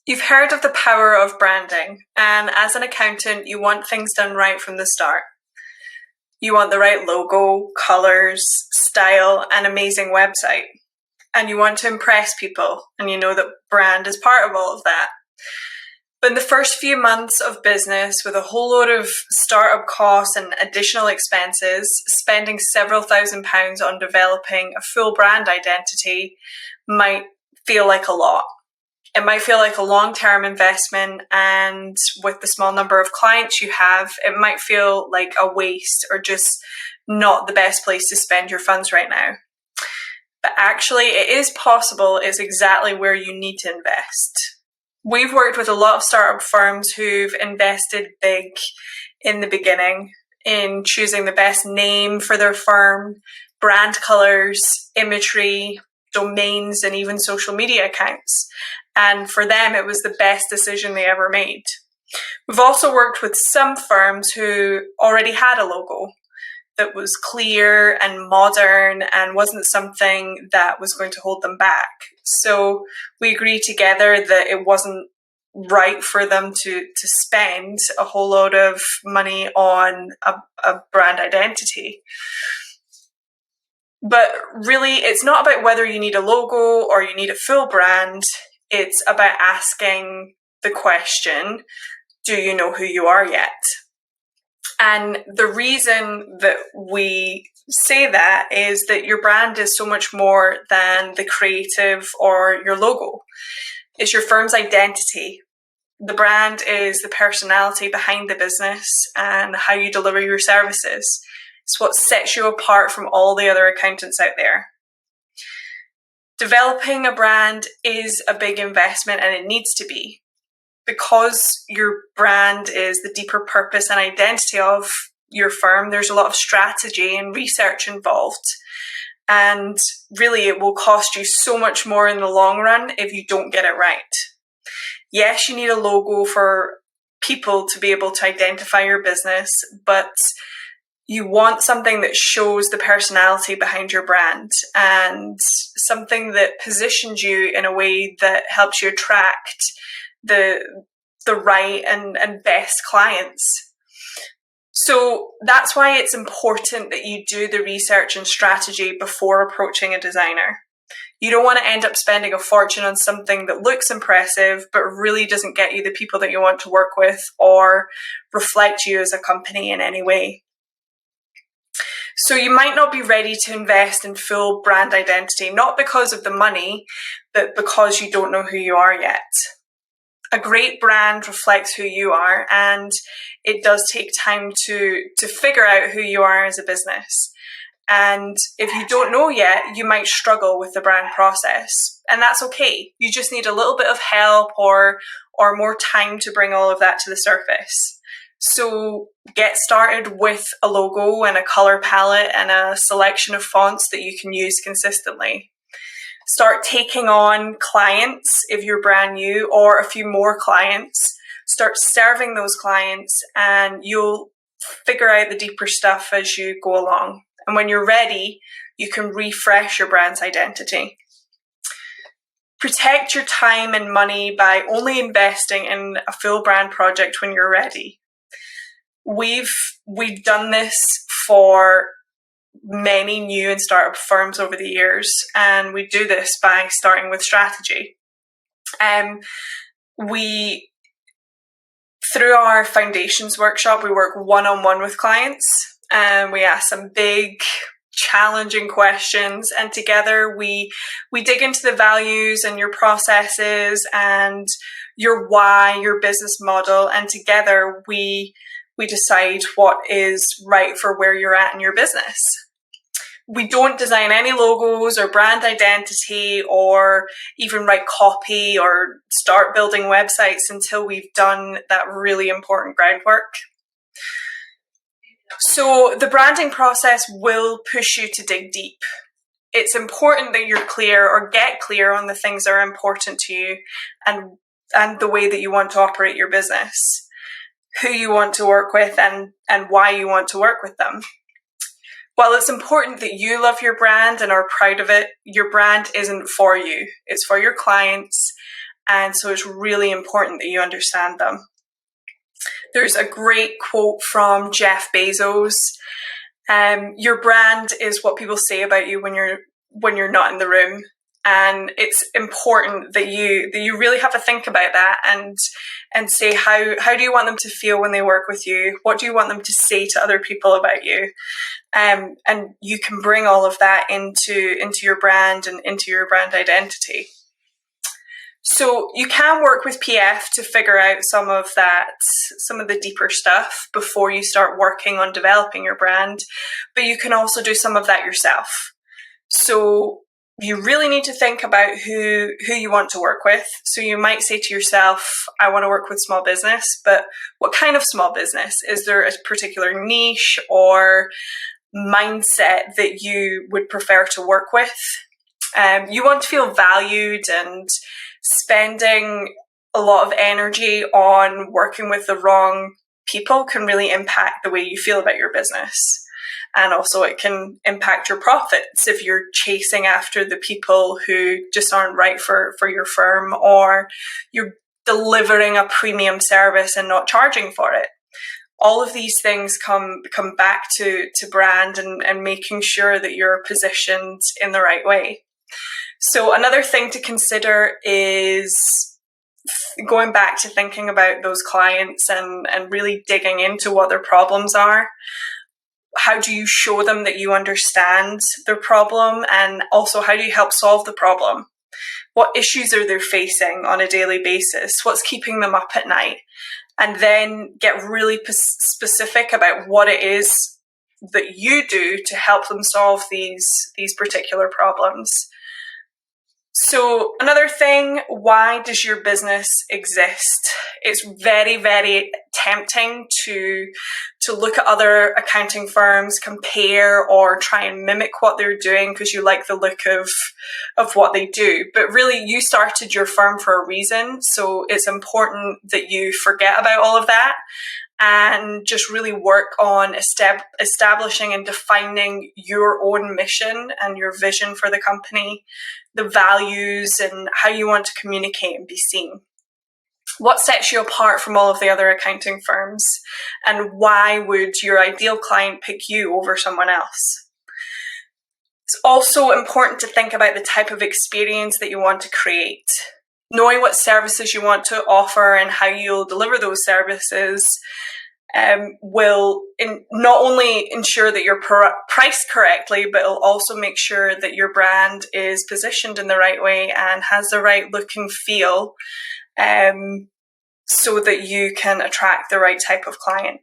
You've heard of the power of branding, and as an accountant, you want things done right from the start. You want the right logo, colours, style, and amazing website. And you want to impress people, and you know that brand is part of all of that. But in the first few months of business, with a whole load of startup costs and additional expenses, spending several £1,000s on developing a full brand identity might feel like a lot. It might feel like a long-term investment, and with the small number of clients you have, it might feel like a waste or just not the best place to spend your funds right now. But actually, it is possible. It's exactly where you need to invest. We've worked with a lot of startup firms who've invested big in the beginning in choosing the best name for their firm, brand colors, imagery, domains, and even social media accounts. And for them, it was the best decision they ever made. We've also worked with some firms who already had a logo that was clear and modern and wasn't something that was going to hold them back. So we agreed together that it wasn't right for them to spend a whole load of money on a brand identity. But really, it's not about whether you need a logo or you need a full brand. It's about asking the question, do you know who you are yet? And the reason that we say that is that your brand is so much more than the creative or your logo. It's your firm's identity. The brand is the personality behind the business and how you deliver your services. It's what sets you apart from all the other accountants out there. Developing a brand is a big investment, and it needs to be, because your brand is the deeper purpose and identity of your firm. There's a lot of strategy and research involved, and really it will cost you so much more in the long run if you don't get it right. Yes, you need a logo for people to be able to identify your business, but you want something that shows the personality behind your brand and something that positions you in a way that helps you attract the right and best clients. So that's why it's important that you do the research and strategy before approaching a designer. You don't want to end up spending a fortune on something that looks impressive but really doesn't get you the people that you want to work with or reflect you as a company in any way. So you might not be ready to invest in full brand identity, not because of the money, but because you don't know who you are yet. A great brand reflects who you are, and it does take time to figure out who you are as a business. And if you don't know yet, you might struggle with the brand process, and that's okay. You just need a little bit of help or more time to bring all of that to the surface. So get started with a logo and a color palette and a selection of fonts that you can use consistently. Start taking on clients if you're brand new, or a few more clients. Start serving those clients, and you'll figure out the deeper stuff as you go along. And when you're ready, you can refresh your brand's identity. Protect your time and money by only investing in a full brand project when you're ready. We've done this for many new and startup firms over the years, and we do this by starting with strategy. Through our foundations workshop, we work one-on-one with clients, and we ask some big, challenging questions, and together we dig into the values and your processes and your why, your business model, and together we decide what is right for where you're at in your business. We don't design any logos or brand identity or even write copy or start building websites until we've done that really important groundwork. So the branding process will push you to dig deep. It's important that you're clear or get clear on the things that are important to you and the way that you want to operate your business, who you want to work with, and why you want to work with them. While it's important that you love your brand and are proud of it, your brand isn't for you. It's for your clients, And so it's really important that you understand them. There's a great quote from Jeff Bezos. Your brand is what people say about you when you're not in the room. And it's important that you really have to think about that and say how do you want them to feel when they work with you? What do you want them to say to other people about you? And you can bring all of that into your brand and into your brand identity. So you can work with PF to figure out some of the deeper stuff before you start working on developing your brand, but you can also do some of that yourself. So you really need to think about who you want to work with. So you might say to yourself, I want to work with small business, but what kind of small business? Is there a particular niche or mindset that you would prefer to work with? You want to feel valued, and spending a lot of energy on working with the wrong people can really impact the way you feel about your business. And also it can impact your profits if you're chasing after the people who just aren't right for your firm, or you're delivering a premium service and not charging for it. All of these things come back to brand and making sure that you're positioned in the right way. So another thing to consider is going back to thinking about those clients and really digging into what their problems are. How do you show them that you understand their problem, and also how do you help solve the problem? What issues are they facing on a daily basis? What's keeping them up at night? And then get really specific about what it is that you do to help them solve these particular problems. So another thing, why does your business exist? It's very, very tempting to look at other accounting firms, compare, or try and mimic what they're doing because you like the look of what they do. But really, you started your firm for a reason. So it's important that you forget about all of that and just really work on establishing and defining your own mission and your vision for the company, the values, and how you want to communicate and be seen. What sets you apart from all of the other accounting firms, and why would your ideal client pick you over someone else? It's also important to think about the type of experience that you want to create. Knowing what services you want to offer and how you'll deliver those services will not only ensure that you're priced correctly, but it'll also make sure that your brand is positioned in the right way and has the right look and feel, so that you can attract the right type of client.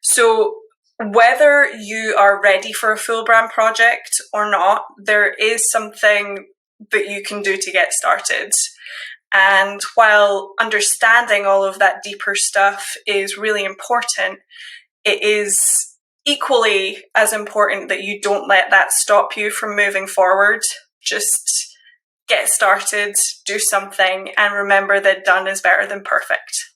So whether you are ready for a full brand project or not, there is something that you can do to get started. And while understanding all of that deeper stuff is really important, it is equally as important that you don't let that stop you from moving forward. Just get started, do something, and remember that done is better than perfect.